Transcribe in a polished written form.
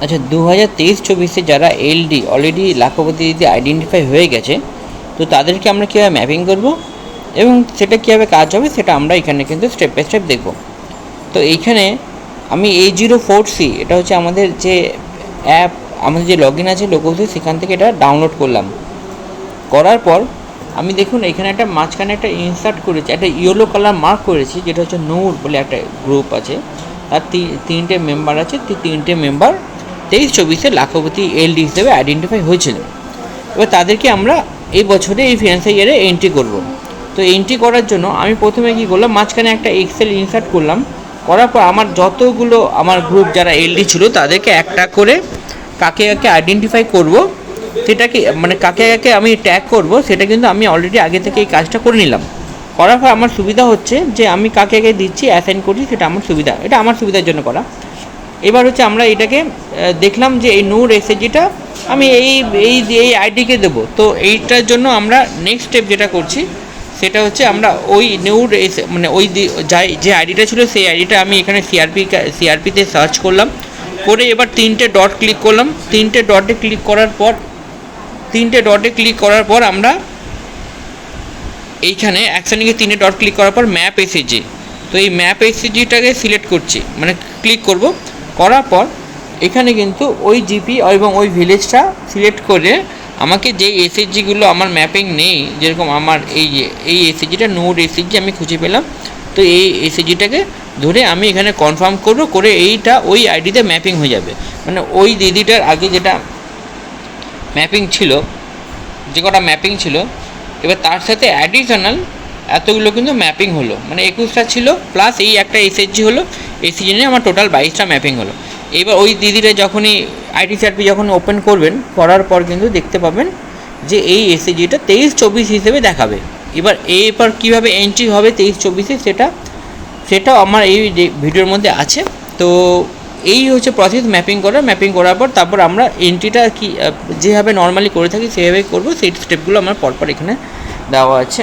আচ্ছা, 2023-24 যারা এলডি অলরেডি লাখপতি দিদি আইডেন্টিফাই হয়ে গেছে, তো তাদেরকে আমরা কীভাবে ম্যাপিং করব এবং সেটা কীভাবে কাজ হবে সেটা আমরা এখানে কিন্তু স্টেপ বাই স্টেপ দেখব। তো এইখানে আমি A04C, এটা হচ্ছে আমাদের যে অ্যাপ, আমাদের যে লগ ইন আছে লোকোসে, সেখান থেকে এটা ডাউনলোড করলাম। করার পর আমি দেখুন এখানে একটা মাঝখানে একটা ইনসার্ট করেছি, একটা ইয়েলো কালার মার্ক করেছি, যেটা হচ্ছে নূর বলে একটা গ্রুপ আছে, তার তিনটে মেম্বার আছে। তিনটে মেম্বার 23-24 লাখপতি এলডি হিসেবে আইডেন্টিফাই হয়েছিল। এবার তাদেরকে আমরা এই বছরে এই ফিনান্সিয়াল ইয়ারে এন্ট্রি করব। তো এন্ট্রি করার জন্য আমি প্রথমে কী করলাম, মাঝখানে একটা এক্সেল ইনসার্ট করলাম। করার পর আমার যতগুলো আমার গ্রুপ যারা এলডি ছিল তাদেরকে একটা করে কাকে কাকে আইডেন্টিফাই করব, সেটাকে মানে কাকে কাকে আমি ট্যাগ করব, সেটা কিন্তু আমি অলরেডি আগে থেকে এই কাজটা করে নিলাম। করার পর আমার সুবিধা হচ্ছে যে আমি কাকে কাকে দিচ্ছি, অ্যাসাইন করছি, সেটা আমার সুবিধা, এটা আমার সুবিধার জন্য করা। এবার হচ্ছে আমরা এটাকে দেখলাম যে এই নূর এসএসজিটা আমি এই আইডিকে দেবো। তো এইটার জন্য আমরা নেক্সট স্টেপ যেটা করছি সেটা হচ্ছে আমরা ওই নূর মানে ওই যে আইডিটা ছিল সেই আইডিটা আমি এখানে সিআরপিতে সার্চ করলাম, করে এবার তিনটে ডট ক্লিক করলাম। তিনটে ডটে ক্লিক করার পর আমরা এইখানে অ্যাকশানে তিনটে ডট ক্লিক করার পর ম্যাপ এসএসজি, তো এই ম্যাপ এসএসজিটাকে সিলেক্ট করছি, মানে ক্লিক করব। করার পর এখানে কিন্তু ওই জিপি এবং ওই ভিলেজটা সিলেক্ট করে আমাকে যে এসএসজিগুলো আমার ম্যাপিং নেই, যেরকম আমার এই এসএসজিটা নোড এসএসজি আমি খুঁজে পেলাম, তো এই এসএসজিটাকে ধরে আমি এখানে কনফার্ম করব, করে এইটা ওই আইডিতে ম্যাপিং হয়ে যাবে। মানে ওই দিদিটার আগে যেটা ম্যাপিং ছিল, যে কটা ম্যাপিং ছিল, এবার তার সাথে অ্যাডিশনাল এতগুলো কিন্তু ম্যাপিং হলো, মানে 21টা ছিল প্লাস এই একটা এসএসজি হলো, এসএসজি নিয়ে আমার টোটাল 22টা ম্যাপিং হলো। এবার ওই দিদিরা যখনই আইটিসিআরপি যখন ওপেন করবেন, করার পর কিন্তু দেখতে পাবেন যে এই এসএসজিটা 23-24 হিসেবে দেখাবে। এবার কীভাবে এন্ট্রি হবে 23-24-এ সেটাও আমার এই ভিডিওর মধ্যে আছে। তো এই হচ্ছে প্রসেস ম্যাপিং করার পর তারপর আমরা এন্ট্রিটা কি যেভাবে নর্মালি করে থাকি সেভাবেই করবো। সেই স্টেপগুলো আমার পরপর এখানে দেওয়া আছে।